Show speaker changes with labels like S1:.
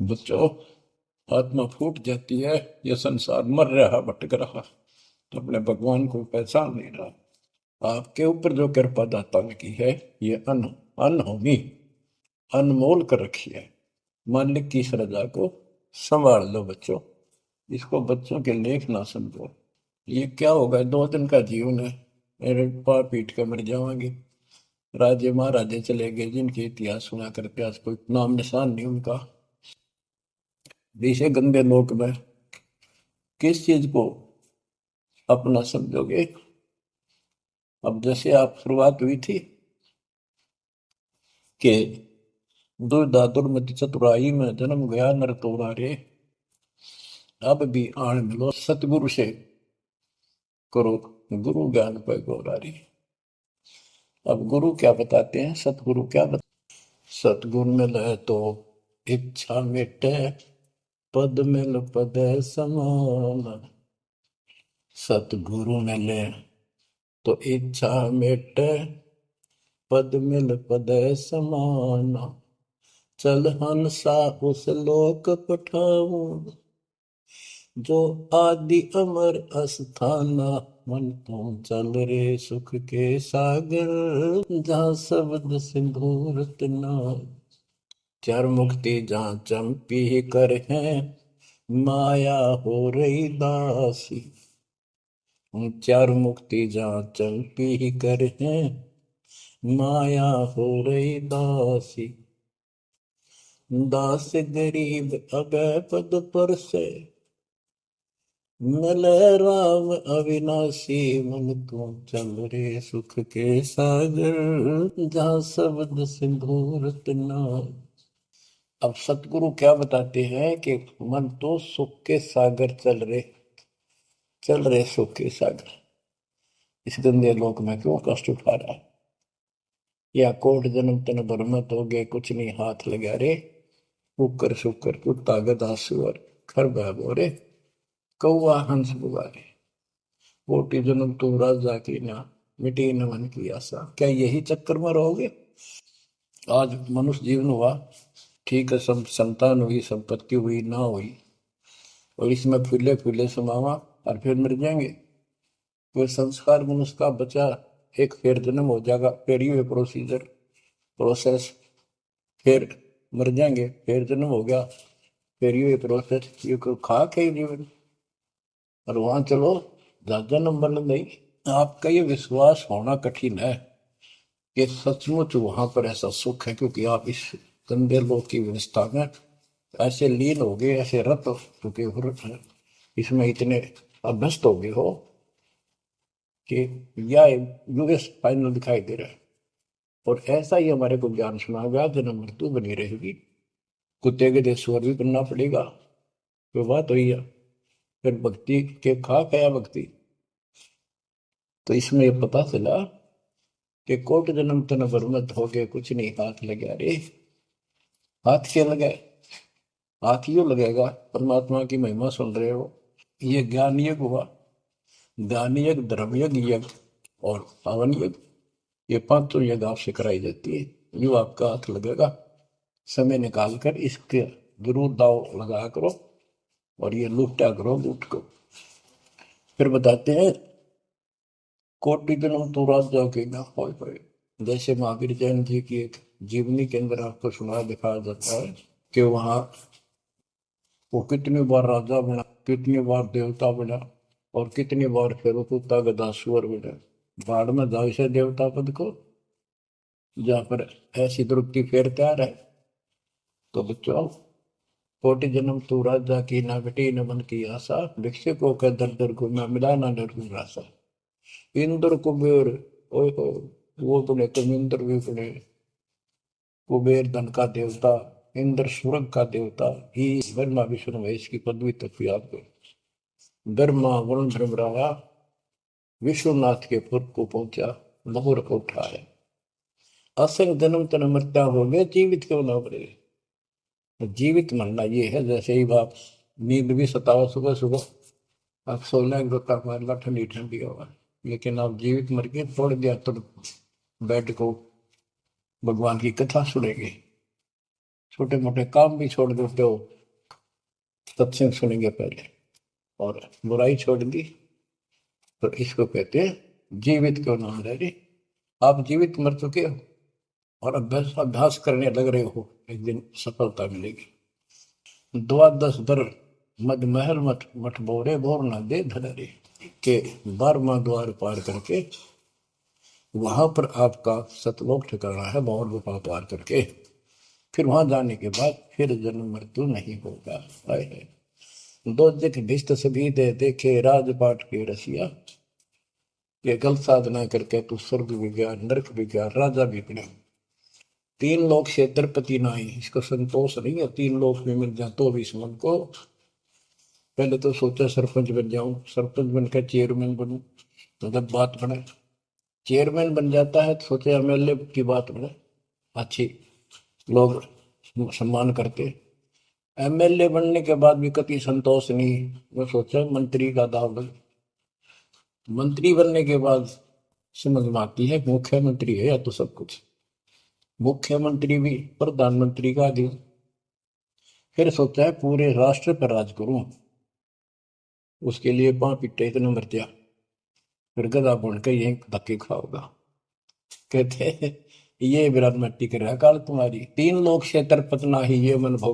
S1: बच्चों, आत्मा फूट जाती है, यह संसार मर रहा, भटक रहा, तो अपने भगवान को पहचान नहीं रहा। आपके ऊपर जो कृपा दाता ने की है, ये अनहोनी, अनमोल कर रखी है। मालिक की इस रजा को संभाल लो बच्चों। इसको बच्चों के लेख ना समझो। ये क्या होगा, 2 दिन का जीवन है, मेरे पार पीट कर मर जाओगे। राजे महाराजे चले गए, जिनके इतिहास सुना करके आज कोई नाम निशान नहीं उनका। इसे गंदे लोक में किस चीज को अपना समझोगे? अब जैसे आप शुरुआत हुई थी कि दुर्दादुर मति चतुराई में जन्म गया नर तोरा रे, अब भी आण मिलो सतगुरु से, करो गुरु ज्ञान पर गौरारी। अब गुरु क्या बताते हैं, सतगुरु क्या बताते? सतगुरु मिले तो इच्छा मिटे, पद मिल पद समान। सतगुरु मिले तो इच्छा मिटे, पद मिल पद समान। चल हंसा उस लोक पठाऊं, जो आदि अमर अस्थाना। मन तुम चल रे सुख के सागर, जहाँ शब्द सिंदूर तना। चार मुक्ति जहाँ चंपी कर है, माया हो रही दासी। चार मुक्ति जहाँ चंपी कर है, माया हो रही दासी। दास गरीब अगय पद पर से, मिले राम अविनाशी। मन तू चल रे सुख के सागर, जहाँ शब्द सिंदूर तना। अब सतगुरु क्या बताते हैं कि मन तो सुख के सागर चल रहे सुख के सागर। इस गंदे लोक में क्यों कष्ट उठा रहा है? या कोट जन्म तन भरमत हो गए, कुछ नहीं हाथ लगा रे। कुकर शुकर कुत्ता गधा सुअर, खर बोरे, कौआ हंस बुआरे। कोटि जन्म तुम राजा की ना, मिटी न मन की आशा। क्या यही चक्कर में रहोगे? आज मनुष्य जीवन हुआ, ठीक है, सब संतान हुई, संपत्ति हुई ना हुई, और इसमें फूले फूले समावा, और फिर मर जाएंगे। फिर संस्कार मनुष्य का बचा, एक फिर जन्म हो जाएगा, फिर ये प्रोसीजर प्रोसेस, फिर मर जाएंगे, फिर जन्म हो गया, फिर ये प्रोसेस, ये को खा के जीवन। और वहां चलो, ज्यादा नंबर नहीं। आपका ये विश्वास होना कठिन है कि सचमुच वहां पर ऐसा सुख है, क्योंकि आप इस गंदे लोक की व्यवस्था में ऐसे लीन हो गए, ऐसे रत हो चुके हो, इसमें इतने अभ्यस्त हो गए हो कि यह यूएस फाइनल दिखाई दे रहा है। और ऐसा ही हमारे को ज्ञान सुना गया, जन्म मृत्यु बनी रहेगी, कुत्ते के देश स्वर भी बनना पड़ेगा। तो बात हुई है, फिर भक्ति के खा गया भक्ति। तो इसमें ये पता चला कि कोट जन्म तन बरमत हो गए, कुछ नहीं हाथ लगे रे। हाथ क्या लगे? हाथ यूं लगेगा, परमात्मा की महिमा सुन रहे हो, ये ज्ञान यज्ञ हुआ। दान यज्ञ, धर्म यज्ञ, यज्ञ और हवन यज्ञ, ये पांचों यज्ञ आपसे कराई जाती है। जो आपका हाथ लगेगा, समय निकाल कर इसके जरूर दाव लगाया करो, और ये लूटा करो लूट को। फिर बताते हैं, कोटि जन्म तू राजा के ना होए होए। जैसे महावीर जैन जी की एक जीवनी के अंदर आपको सुना दिखाया जाता है कि वहां वो कितनी बार राजा बना, कितनी बार देवता बना, और कितनी बार फिर वो कुत्ता गधा सुअर बना। भाड़ में जाओ इसे देवता पद को, जहां पर ऐसी दुर्गति फिर तैयार है। तो बच्चों, कोटि जन्म तू राजा की ना, बेटी न मन की आशा। भिक्षुक होकर दर दर को ना मिला ना डर को राशा। इंद्र कुबेर, ओए हो, वो तो नहीं, तुम इंद्र भी बने। कुबेर धन का देवता, इंद्र स्वर्ग का देवता, ही ब्रह्मा विष्णु महेश की पदवी तक भी आपको। ब्रह्मा वरुण भ्रमरावा विश्वनाथ के पुर को पहुंचा, मोहर को उठाया। असंग जन्म तन मरता हो गया, जीवित क्यों ना मरे? जीवित मरना ये है, जैसे ही आप नींद भी सताओ सुबह सुबह, आप सो लेंगे गोता मारना ठंडी ठंडी हवा, लेकिन आप जीवित मर के छोड़ दिया तो बेड को, भगवान की कथा सुनेंगे। छोटे मोटे काम भी छोड़ देते हो, सत्संग सुनेंगे पहले, और बुराई छोड़ दी, तो इसको कहते हैं जीवित क्यों नाम ले रहे। आप जीवित मर चुके हो और अभ्यास अभ्यास करने लग रहे हो, एक दिन सफलता मिलेगी। द्वादश बर मद महल मठ मठ बोरे बोर न दे धरे के 12वां द्वार पार करके वहां पर आपका सतलोक ठिकाना है, बहुत गुफा पार करके फिर वहां जाने के बाद फिर जन्म मृत्यु नहीं होगा। है दो दिख भिष्ट सभी दे देखे राजपाट के रसिया, ये गलत साधना करके तू स्वर्ग भी गया, नरक भी गया, राजा भी बना। 3 लोक से द्रपति नाई, इसको संतोष नहीं है, 3 लोक में मिल जाए तो भी इस मन को। पहले तो सोचा सरपंच बन जाऊं, सरपंच बनकर चेयरमैन बनूं, तो जब बात बने चेयरमैन बन जाता है तो सोचे एमएलए की बात बने, अच्छी लोग सम्मान करते। एमएलए बनने के बाद भी कभी संतोष नहीं, मैं सोचा मंत्री का दाव लगे। मंत्री बनने के बाद समझ में आती है मुख्यमंत्री है या तो सब कुछ, मुख्यमंत्री भी प्रधानमंत्री का आदि। फिर सोचा है पूरे राष्ट्र पर राज करूं, उसके लिए पांव पिट्टे इतने मर दिया, फिर गधा बन के यही धक्के खाओगा। कहते हैं ये विराट मट्टी कर रहा काल तुम्हारी, 3 लोक से तरपत ना ही ये मन भोग।